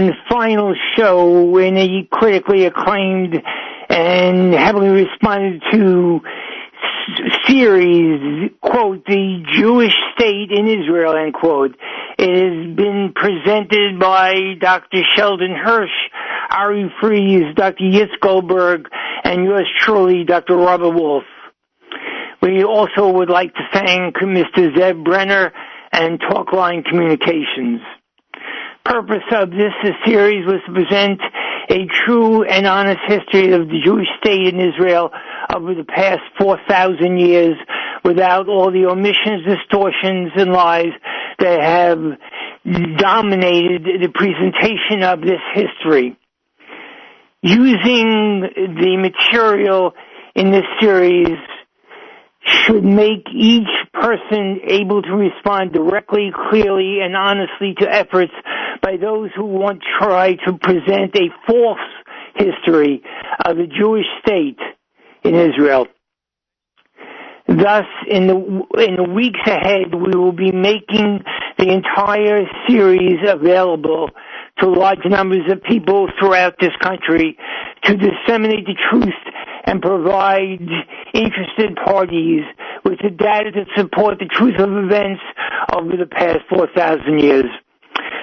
and final show in a critically acclaimed and heavily responded to series, quote, The Jewish State in Israel, end quote. It has been presented by Dr. Sheldon Hirsch, Ari Fries, Dr. Yitz Goldberg, and yours truly, Dr. Robert Wolf. We also would like to thank Mr. Zev Brenner and Talkline Communications. Purpose of this series was to present a true and honest history of the Jewish state in Israel over the past 4,000 years without all the omissions, distortions, and lies that have dominated the presentation of this history. Using the material in this series should make each person able to respond directly, clearly, and honestly to efforts by those who want to try to present a false history of the Jewish state in Israel. Thus, in the weeks ahead, we will be making the entire series available to large numbers of people throughout this country to disseminate the truth and provide interested parties with the data to support the truth of events over the past 4,000 years.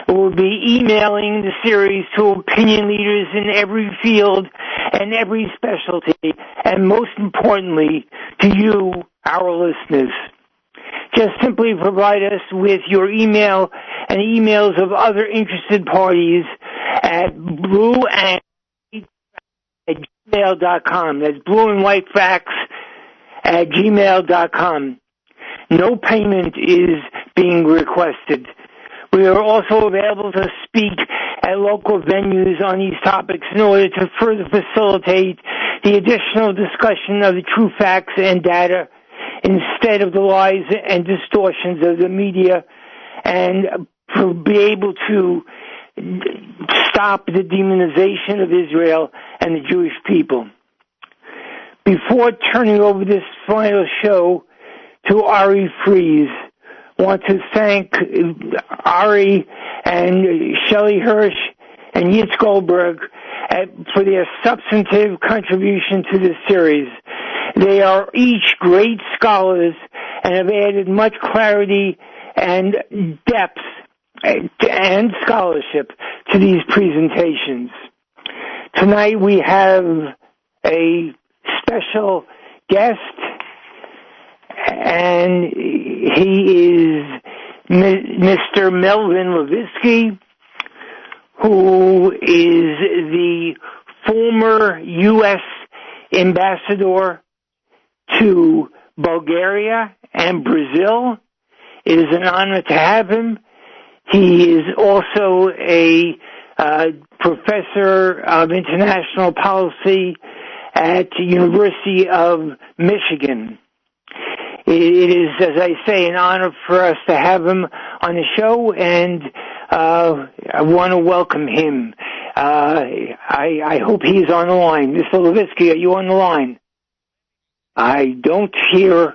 We'll be emailing the series to opinion leaders in every field and every specialty, and most importantly, to you, our listeners. Just simply provide us with your email and emails of other interested parties at blueandwhitefacts@gmail.com. That's blueandwhitefacts@gmail.com. No payment is being requested. We are also available to speak at local venues on these topics in order to further facilitate the additional discussion of the true facts and data instead of the lies and distortions of the media, and to be able to stop the demonization of Israel and the Jewish people. Before turning over this final show to Ari Fries, I want to thank Ari and Shelley Hirsch and Yitz Goldberg for their substantive contribution to this series. They are each great scholars and have added much clarity and depth and scholarship to these presentations. Tonight we have a special guest, and he is Mr. Melvin Levitsky, who is the former U.S. ambassador to Bulgaria and Brazil. It is an honor to have him. He is also a professor of international policy at the University of Michigan. It is, as I say, an honor for us to have him on the show, and I want to welcome him. I hope he's on the line. Mr. Levitsky, are you on the line? I don't hear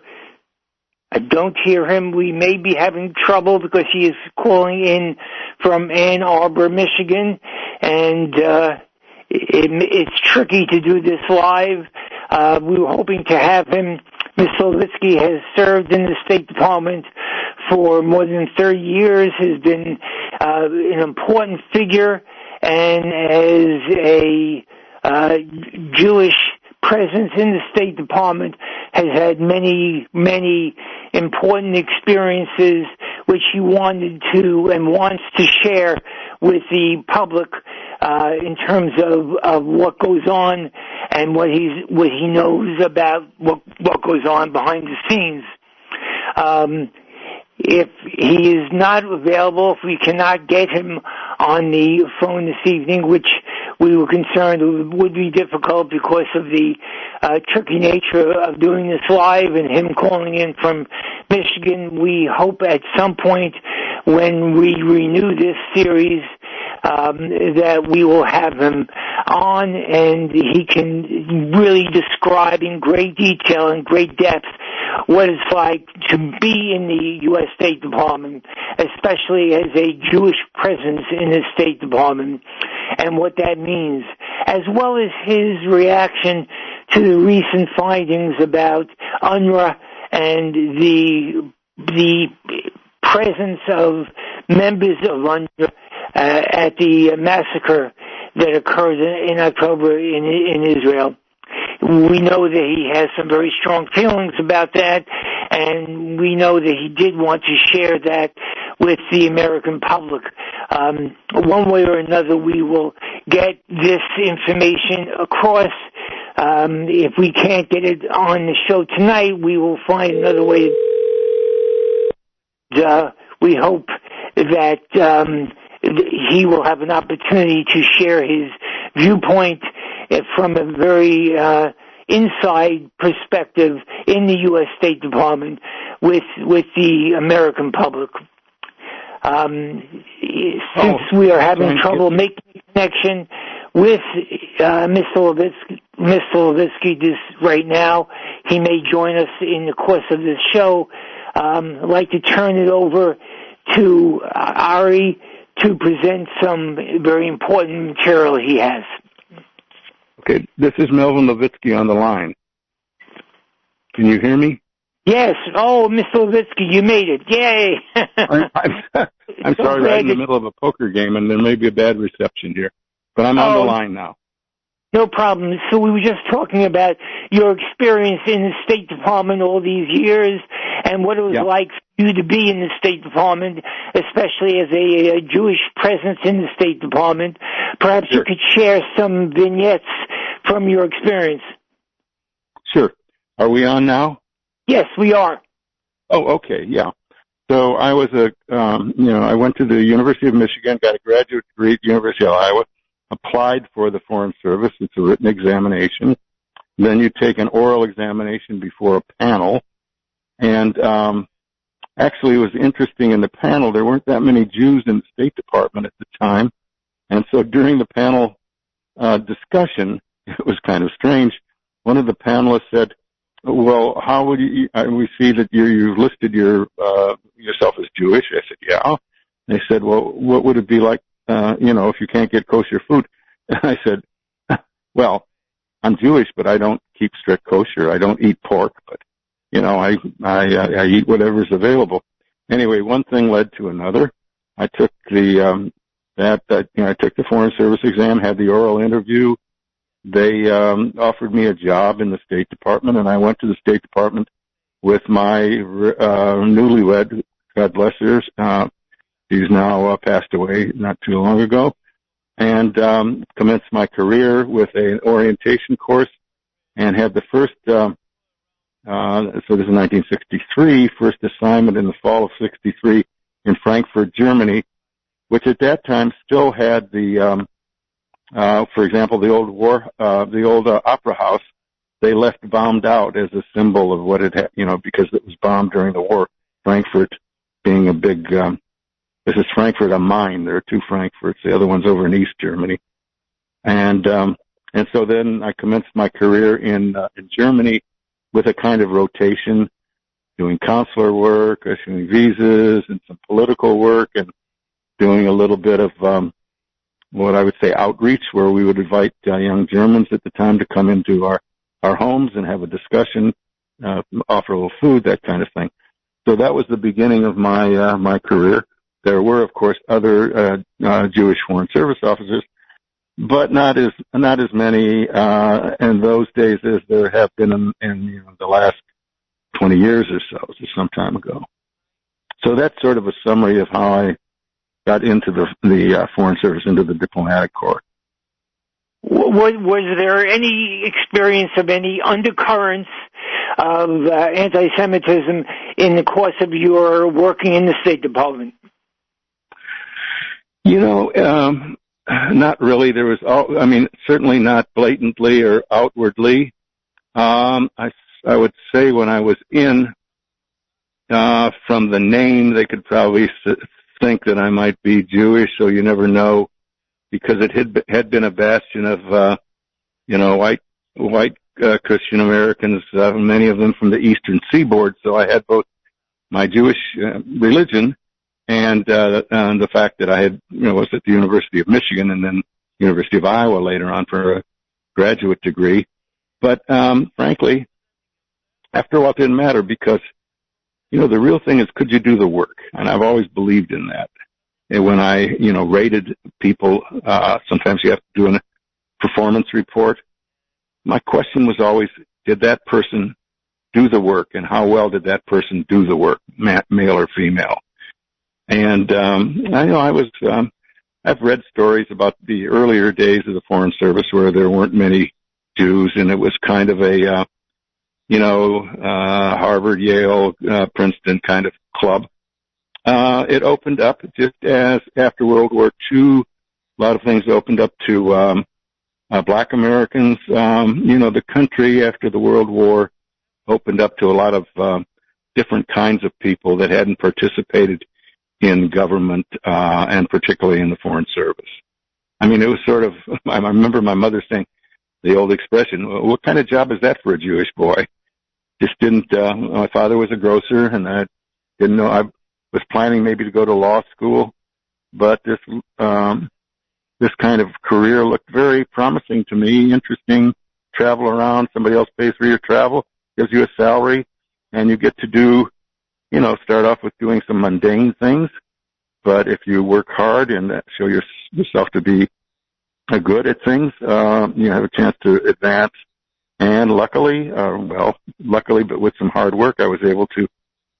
him. We may be having trouble because he is calling in from Ann Arbor, Michigan, and it's tricky to do this live. We were hoping to have him. Mr. Levitsky has served in the State Department for more than 30 years, has been an important figure, and as a Jewish presence in the State Department has had many, many important experiences which he wanted to and wants to share with the public in terms of what goes on and what he knows about what goes on behind the scenes. If he is not available, if we cannot get him on the phone this evening, which we were concerned would be difficult because of the tricky nature of doing this live and him calling in from Michigan, we hope at some point when we renew this series that we will have him on and he can really describe in great detail and great depth what it's like to be in the U.S. State Department, especially as a Jewish presence in the State Department, and what that means, as well as his reaction to the recent findings about UNRWA and the presence of members of UNRWA at the massacre that occurred in October in Israel. We know that he has some very strong feelings about that, and we know that he did want to share that with the American public. One way or another, we will get this information across. If we can't get it on the show tonight, we will find another way. We hope that he will have an opportunity to share his viewpoint from a very inside perspective in the U.S. State Department with the American public. Since we are having trouble making a connection with Mr. Levitsky this right now, he may join us in the course of this show. I'd like to turn it over to Ari to present some very important material he has. Okay, this is Melvin Levitsky on the line. Can you hear me? Yes. Oh, Mr. Levitsky, you made it. Yay. I'm sorry, I'm in the middle of a poker game, and there may be a bad reception here. But I'm on the line now. No problem. So we were just talking about your experience in the State Department all these years and what it was like for you to be in the State Department, especially as a Jewish presence in the State Department. Perhaps you could share some vignettes from your experience. Sure. Are we on now? Yes, we are. Oh, okay, yeah. So I was I went to the University of Michigan, got a graduate degree at the University of Iowa, applied for the Foreign Service. It's a written examination. Then you take an oral examination before a panel. And actually, it was interesting in the panel, there weren't that many Jews in the State Department at the time. And so during the panel discussion, it was kind of strange. One of the panelists said, well, how would you, we see that you've listed yourself as Jewish. I said, yeah. They said, well, what would it be like, if you can't get kosher food? And I said, well, I'm Jewish, but I don't keep strict kosher. I don't eat pork, but, I eat whatever's available. Anyway, one thing led to another. I took I took the Foreign Service exam, had the oral interview. They offered me a job in the State Department, and I went to the State Department with my newlywed, God bless her. She's now passed away not too long ago, and commenced my career with an orientation course, and had the first, so this is 1963, first assignment in the fall of 63 in Frankfurt, Germany, which at that time still had the, for example, the old opera house, they left bombed out as a symbol of what it had, because it was bombed during the war. Frankfurt being a big, this is Frankfurt am Main. There are two Frankfurts. The other one's over in East Germany. And so then I commenced my career in Germany with a kind of rotation, doing consular work, issuing visas and some political work, and doing a little bit of, what I would say outreach, where we would invite young Germans at the time to come into our homes and have a discussion, offer a little food, that kind of thing. So that was the beginning of my career. There were, of course, other Jewish Foreign Service officers, but not as many in those days as there have been in the last 20 years or so, some time ago. So that's sort of a summary of how I got into the Foreign Service, into the diplomatic corps. Was there any experience of any undercurrents of anti-Semitism in the course of your working in the State Department? Not really. There was, certainly not blatantly or outwardly. I would say when I was in, from the name, they could probably think that I might be Jewish, so you never know, because it had been a bastion of, white Christian Americans, many of them from the Eastern Seaboard. So I had both my Jewish religion and the fact that I had, was at the University of Michigan and then University of Iowa later on for a graduate degree. But frankly, after a while, it didn't matter because, the real thing is, could you do the work? And I've always believed in that. And when I, rated people, sometimes you have to do a performance report. My question was always, did that person do the work, and how well did that person do the work, male or female? And I've read stories about the earlier days of the Foreign Service where there weren't many Jews, and it was kind of a Harvard, Yale, Princeton kind of club. It opened up just as after World War II, a lot of things opened up to Black Americans. The country after the World War opened up to a lot of different kinds of people that hadn't participated in government and particularly in the Foreign Service. I mean, it was sort of, I remember my mother saying the old expression, what kind of job is that for a Jewish boy? Just didn't, my father was a grocer, and I didn't know, I was planning maybe to go to law school, but this kind of career looked very promising to me, interesting, travel around, somebody else pays for your travel, gives you a salary, and you get to do, start off with doing some mundane things, but if you work hard and show yourself to be good at things, you have a chance to advance. And luckily, but with some hard work, I was able to,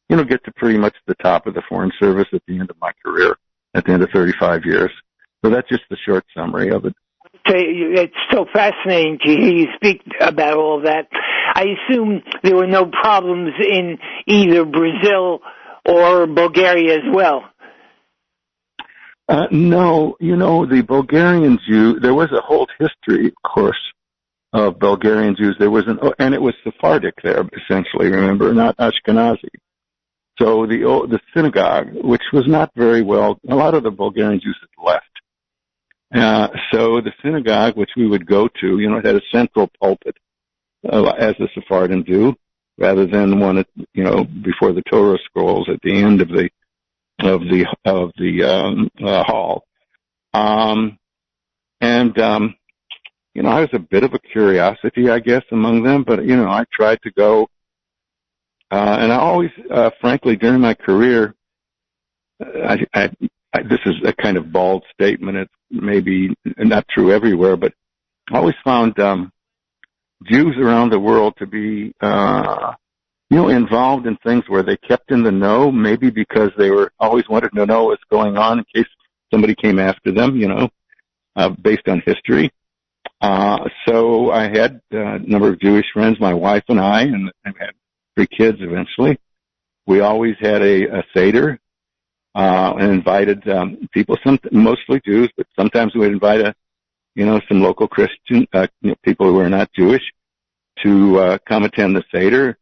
get to pretty much the top of the Foreign Service at the end of my career, at the end of 35 years. So that's just the short summary of it. It's so fascinating to hear you speak about all that. I assume there were no problems in either Brazil or Bulgaria as well. No, the Bulgarian Jew, there was a whole history, of course, of Bulgarian Jews. There was and it was Sephardic there, essentially, remember, not Ashkenazi. So the synagogue, which was not very well, a lot of the Bulgarian Jews had left. So the synagogue, which we would go to, it had a central pulpit, as the Sephardim do, rather than one, before the Torah scrolls at the end of the hall. I was a bit of a curiosity, I guess, among them, but, I tried to go, and I always, frankly, during my career, this is a kind of bald statement. It's maybe not true everywhere, but I always found Jews around the world to be, involved in things where they kept in the know, maybe because they always wanted to know what's going on in case somebody came after them, based on history. So I had a number of Jewish friends, my wife and I had 3 kids eventually. We always had a Seder. And invited people, mostly Jews, but sometimes we'd invite some local Christian people who were not Jewish to come attend the Seder.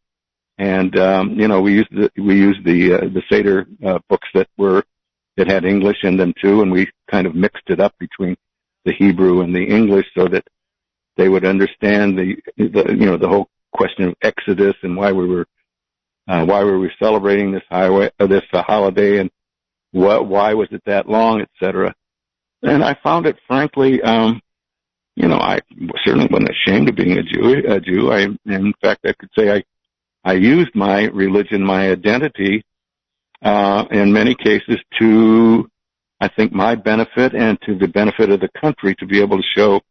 And we used the Seder books that had English in them too, and we kind of mixed it up between the Hebrew and the English so that they would understand the whole question of Exodus and why we were celebrating this holiday, and why was it that long, etc. And I found it, frankly, I certainly wasn't ashamed of being a Jew. In fact, I could say I used my religion, my identity, in many cases to, I think, my benefit and to the benefit of the country, to be able to show,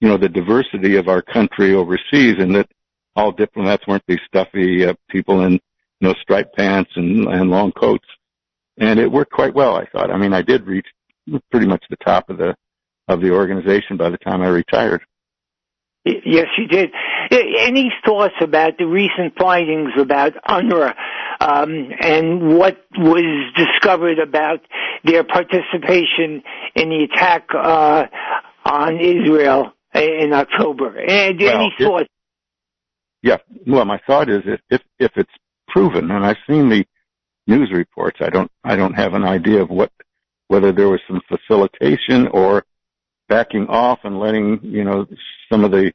the diversity of our country overseas, and that all diplomats weren't these stuffy people in, striped pants and long coats. And it worked quite well, I thought. I mean, I did reach pretty much the top of the organization by the time I retired. Yes, you did. Any thoughts about the recent findings about UNRWA and what was discovered about their participation in the attack on Israel in October? And any thoughts? Yeah. Well, my thought is if it's proven, and I've seen the news reports, I don't have an idea of whether there was some facilitation or backing off and letting, some of the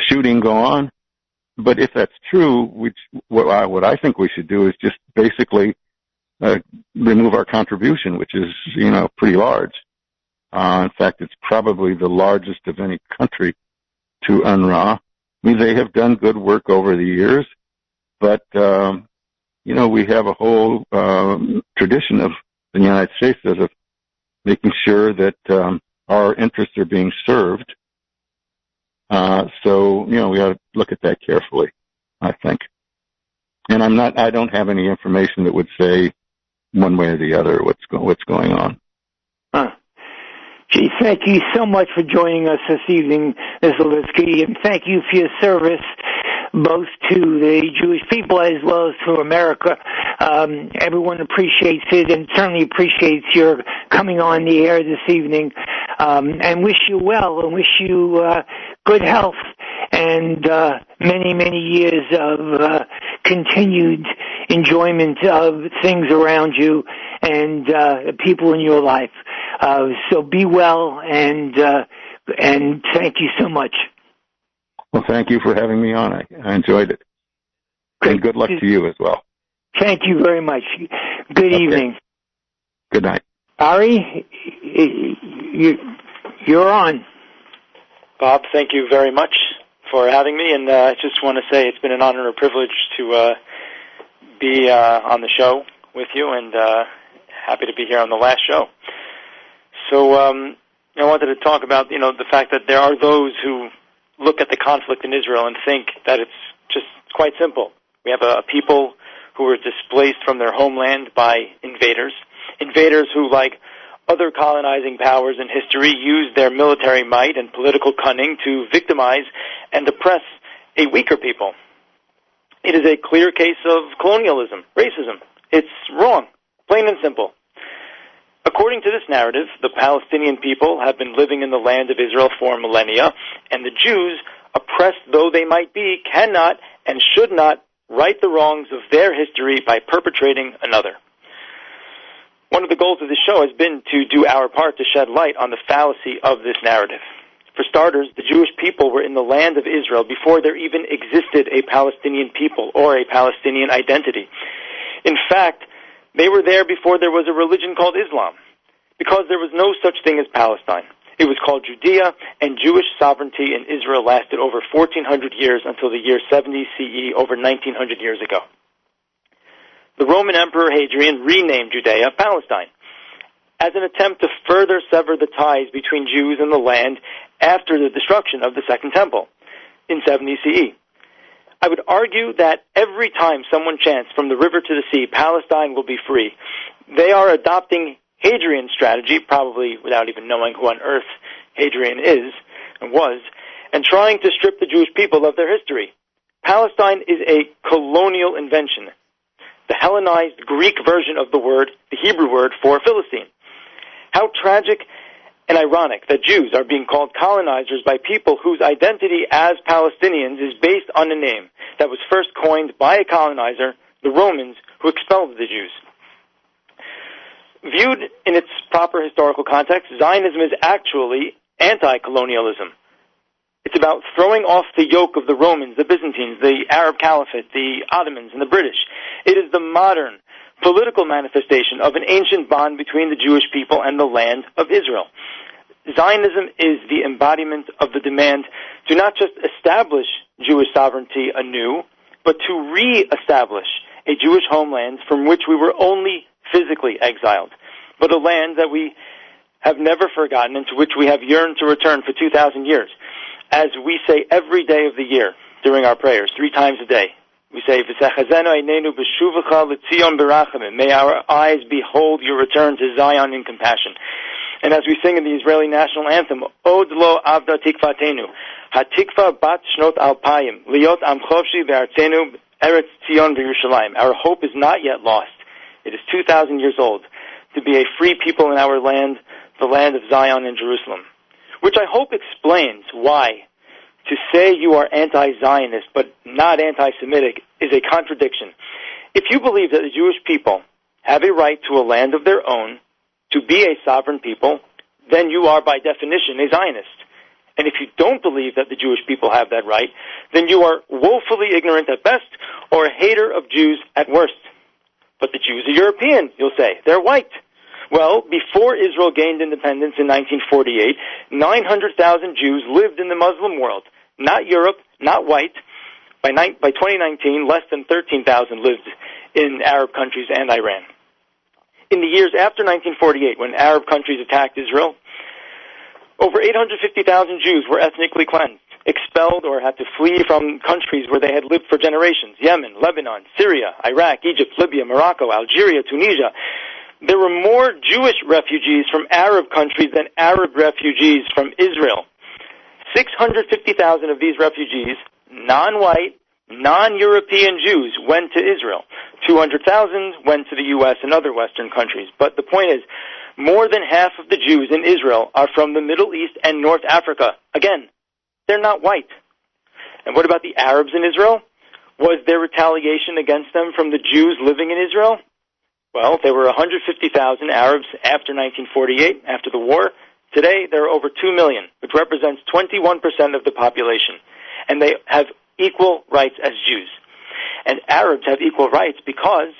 shooting go on. But if that's true, what I think we should do is just basically remove our contribution, which is, pretty large. In fact, it's probably the largest of any country to UNRWA. I mean, they have done good work over the years, but, we have a whole tradition of the United States of making sure that our interests are being served. So, we ought to look at that carefully, I think. And I don't have any information that would say one way or the other what's going on. Gee, thank you so much for joining us this evening, Mr. Litsky, and thank you for your service both to the Jewish people as well as to America. Everyone appreciates it and certainly appreciates your coming on the air this evening, and wish you well and wish you good health and many, many years of continued enjoyment of things around you and people in your life. So be well, and thank you so much. Well, thank you for having me on. I enjoyed it. Great. And good luck to you as well. Thank you very much. Good evening. Good night. Ari, you're on. Bob, thank you very much for having me, and I just want to say it's been an honor and a privilege to be on the show with you, and happy to be here on the last show. So I wanted to talk about, the fact that there are those who look at the conflict in Israel and think that it's just quite simple. We have a people who were displaced from their homeland by invaders who, like other colonizing powers in history, used their military might and political cunning to victimize and oppress a weaker people. It is a clear case of colonialism, racism. It's wrong, plain and simple. According to this narrative, the Palestinian people have been living in the land of Israel for millennia, and the Jews, oppressed though they might be, cannot and should not right the wrongs of their history by perpetrating another. One of the goals of this show has been to do our part to shed light on the fallacy of this narrative. For starters, the Jewish people were in the land of Israel before there even existed a Palestinian people or a Palestinian identity. In fact, they were there before there was a religion called Islam, because there was no such thing as Palestine. It was called Judea, and Jewish sovereignty in Israel lasted over 1,400 years until the year 70 CE, over 1,900 years ago. The Roman Emperor Hadrian renamed Judea Palestine as an attempt to further sever the ties between Jews and the land after the destruction of the Second Temple in 70 CE. I would argue that every time someone chants from the river to the sea, Palestine will be free, they are adopting Hadrian's strategy, probably without even knowing who on earth Hadrian is and was, and trying to strip the Jewish people of their history. Palestine is a colonial invention, the Hellenized Greek version of the word, the Hebrew word for Philistine. How tragic and ironic that Jews are being called colonizers by people whose identity as Palestinians is based on a name that was first coined by a colonizer, the Romans, who expelled the Jews. Viewed in its proper historical context, Zionism is actually anti-colonialism. It's about throwing off the yoke of the Romans, the Byzantines, the Arab Caliphate, the Ottomans, and the British. It is the modern political manifestation of an ancient bond between the Jewish people and the land of Israel. Zionism is the embodiment of the demand to not just establish Jewish sovereignty anew, but to re-establish a Jewish homeland from which we were only physically exiled, but a land that we have never forgotten and to which we have yearned to return for 2,000 years. As we say every day of the year during our prayers, 3 times a day, we say, may our eyes behold your return to Zion in compassion. And as we sing in the Israeli national anthem, Od lo avda tikvatenu, hatikva bat shnot alpayim, liot am chovshi ve'artzenu eretz Tzion v'Yerushalayim. Our hope is not yet lost. It is 2,000 years old to be a free people in our land, the land of Zion and Jerusalem. Which I hope explains why to say you are anti-Zionist but not anti-Semitic is a contradiction. If you believe that the Jewish people have a right to a land of their own, to be a sovereign people, then you are by definition a Zionist. And if you don't believe that the Jewish people have that right, then you are woefully ignorant at best or a hater of Jews at worst. But the Jews are European, you'll say. They're white. Well, before Israel gained independence in 1948, 900,000 Jews lived in the Muslim world. Not Europe, not white. By 2019, less than 13,000 lived in Arab countries and Iran. In the years after 1948, when Arab countries attacked Israel, over 850,000 Jews were ethnically cleansed, expelled, or had to flee from countries where they had lived for generations: Yemen, Lebanon, Syria, Iraq, Egypt, Libya, Morocco, Algeria, Tunisia. There were more Jewish refugees from Arab countries than Arab refugees from Israel. 650,000 of these refugees, non-white, non-European Jews, went to Israel. 200,000 went to the U.S. and other Western countries. But the point is, more than half of the Jews in Israel are from the Middle East and North Africa. Again, they're not white. And what about the Arabs in Israel? Was there retaliation against them from the Jews living in Israel? Well, there were 150,000 Arabs after 1948, after the war. Today, there are over 2 million, which represents 21% of the population. And they have equal rights as Jews. And Arabs have equal rights because,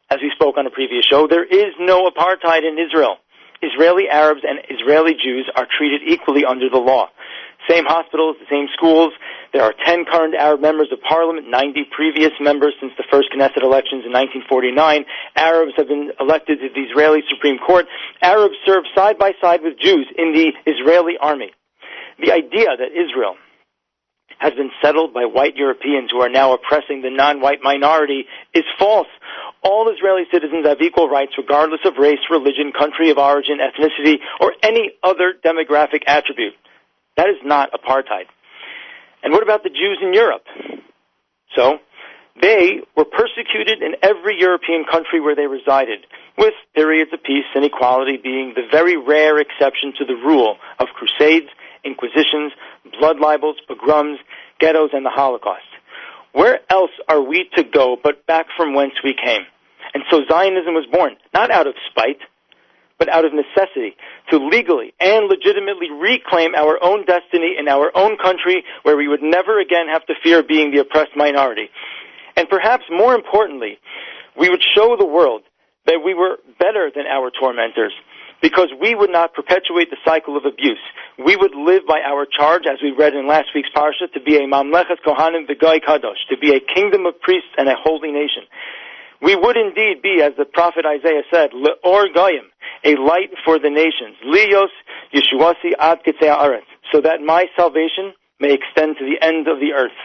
as we spoke on a previous show, there is no apartheid in Israel. Israeli Arabs and Israeli Jews are treated equally under the law. Same hospitals, the same schools. There are 10 current Arab members of parliament, 90 previous members since the first Knesset elections in 1949. Arabs have been elected to the Israeli Supreme Court. Arabs serve side by side with Jews in the Israeli army. The idea that Israel has been settled by white Europeans who are now oppressing the non-white minority is false. All Israeli citizens have equal rights regardless of race, religion, country of origin, ethnicity, or any other demographic attribute. That is not apartheid. And what about the Jews in Europe? So, they were persecuted in every European country where they resided, with periods of peace and equality being the very rare exception to the rule of crusades, inquisitions, blood libels, pogroms, ghettos, and the Holocaust. Where else are we to go but back from whence we came? And so Zionism was born, not out of spite, but out of necessity, to legally and legitimately reclaim our own destiny in our own country where we would never again have to fear being the oppressed minority. And perhaps more importantly, we would show the world that we were better than our tormentors, because we would not perpetuate the cycle of abuse. We would live by our charge, as we read in last week's parsha, to be a Mamlechet Kohanim v'Goy Kadosh, to be a kingdom of priests and a holy nation. We would indeed be, as the prophet Isaiah said, Le'or Goyim, a light for the nations, Liyos Yeshuasi ad Kitzei Haaretz, so that my salvation may extend to the end of the earth.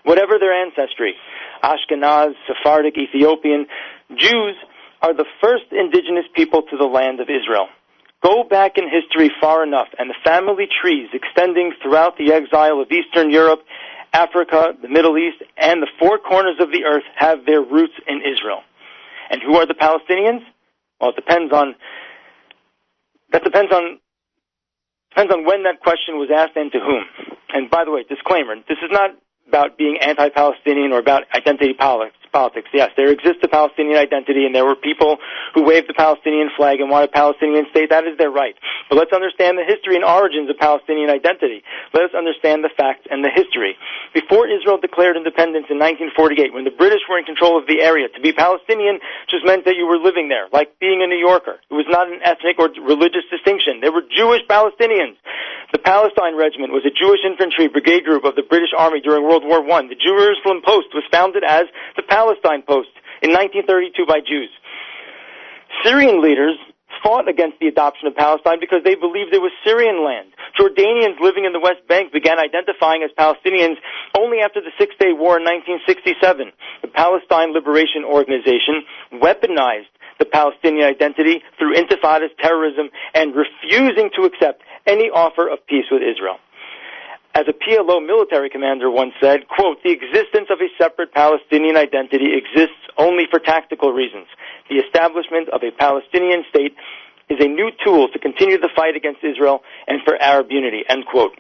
Whatever their ancestry, Ashkenaz, Sephardic, Ethiopian, Jews are the first indigenous people to the land of Israel. Go back in history far enough, and the family trees extending throughout the exile of Eastern Europe, Africa, the Middle East, and the four corners of the earth have their roots in Israel. And who are the Palestinians? Well, it depends on when that question was asked and to whom. And by the way, disclaimer, this is not about being anti-Palestinian or about identity politics. Yes, there exists a Palestinian identity, and there were people who waved the Palestinian flag and want a Palestinian state. That is their right. But let's understand the history and origins of Palestinian identity. Let us understand the facts and the history. Before Israel declared independence in 1948, when the British were in control of the area, to be Palestinian just meant that you were living there, like being a New Yorker. It was not an ethnic or religious distinction. There were Jewish Palestinians. The Palestine Regiment was a Jewish infantry brigade group of the British Army during World War I. The Jerusalem Post was founded as the Palestine Post in 1932 by Jews. Syrian leaders fought against the adoption of Palestine because they believed it was Syrian land. Jordanians living in the West Bank began identifying as Palestinians only after the Six-Day War in 1967. The Palestine Liberation Organization weaponized the Palestinian identity through intifadas, terrorism, and refusing to accept any offer of peace with Israel. As a PLO military commander once said, quote, "The existence of a separate Palestinian identity exists only for tactical reasons. The establishment of a Palestinian state is a new tool to continue the fight against Israel and for Arab unity," end quote.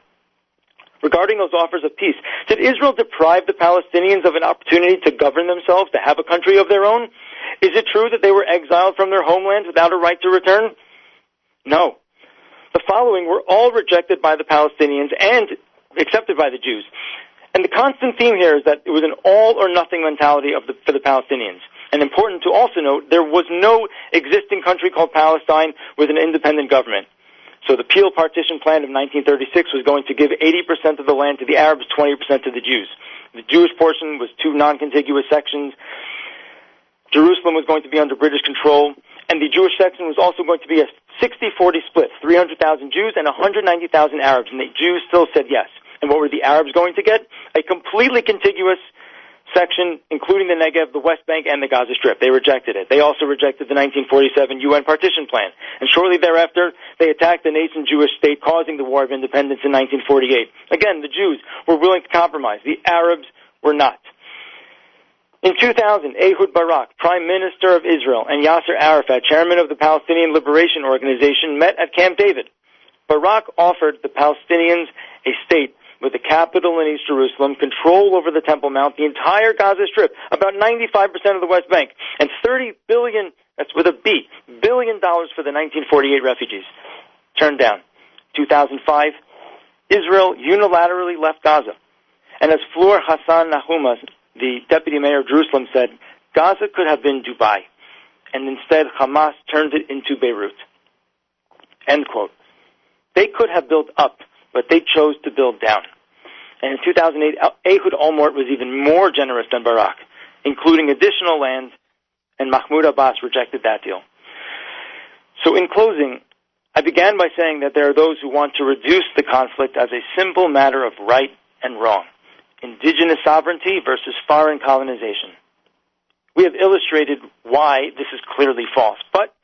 Regarding those offers of peace, did Israel deprive the Palestinians of an opportunity to govern themselves, to have a country of their own? Is it true that they were exiled from their homeland without a right to return? No. The following were all rejected by the Palestinians and accepted by the Jews. And the constant theme here is that it was an all-or-nothing mentality for the Palestinians. And important to also note, there was no existing country called Palestine with an independent government. So the Peel Partition Plan of 1936 was going to give 80% of the land to the Arabs, 20% to the Jews. The Jewish portion was 2 non-contiguous sections. Jerusalem was going to be under British control, and the Jewish section was also going to be a 60-40 split, 300,000 Jews and 190,000 Arabs, and the Jews still said yes. And what were the Arabs going to get? A completely contiguous section, including the Negev, the West Bank, and the Gaza Strip. They rejected it. They also rejected the 1947 UN partition plan. And shortly thereafter, they attacked the nascent Jewish state, causing the War of Independence in 1948. Again, the Jews were willing to compromise. The Arabs were not. In 2000, Ehud Barak, Prime Minister of Israel, and Yasser Arafat, Chairman of the Palestinian Liberation Organization, met at Camp David. Barak offered the Palestinians a state with a capital in East Jerusalem, control over the Temple Mount, the entire Gaza Strip, about 95% of the West Bank, and $30 billion, that's with a B, billion dollars for the 1948 refugees. Turned down. 2005, Israel unilaterally left Gaza. And as Fleur Hassan Nahuma, the deputy mayor of Jerusalem, said, Gaza could have been Dubai, and instead Hamas turned it into Beirut. End quote. They could have built up, but they chose to build down. And in 2008, Ehud Olmert was even more generous than Barak, including additional land, and Mahmoud Abbas rejected that deal. So in closing, I began by saying that there are those who want to reduce the conflict as a simple matter of right and wrong, indigenous sovereignty versus foreign colonization. We have illustrated why this is clearly false, but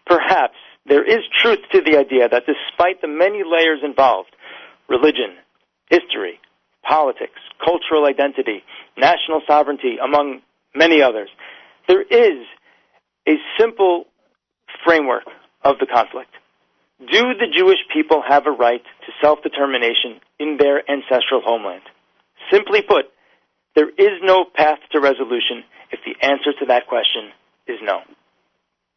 perhaps there is truth to the idea that despite the many layers involved, religion, history, politics, cultural identity, national sovereignty, among many others, there is a simple framework of the conflict. Do the Jewish people have a right to self-determination in their ancestral homeland? Simply put, there is no path to resolution if the answer to that question is no.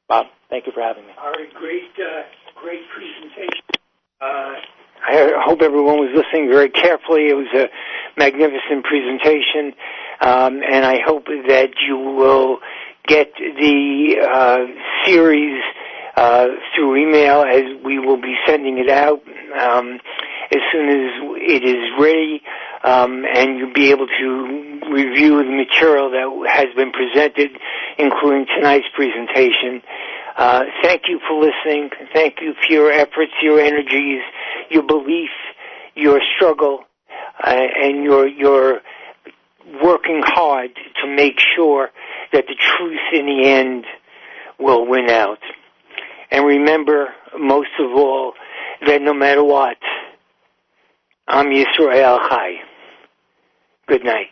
Bob, thank you for having me. All right, great presentation. I hope everyone was listening very carefully. It was a magnificent presentation, and I hope that you will get the series through email, as we will be sending it out as soon as it is ready, and you'll be able to review the material that has been presented, including tonight's presentation. Thank you for listening. Thank you for your efforts, your energies, your belief, your struggle, and your working hard to make sure that the truth in the end will win out. And remember, most of all, that no matter what, Am Yisrael Chai. Good night.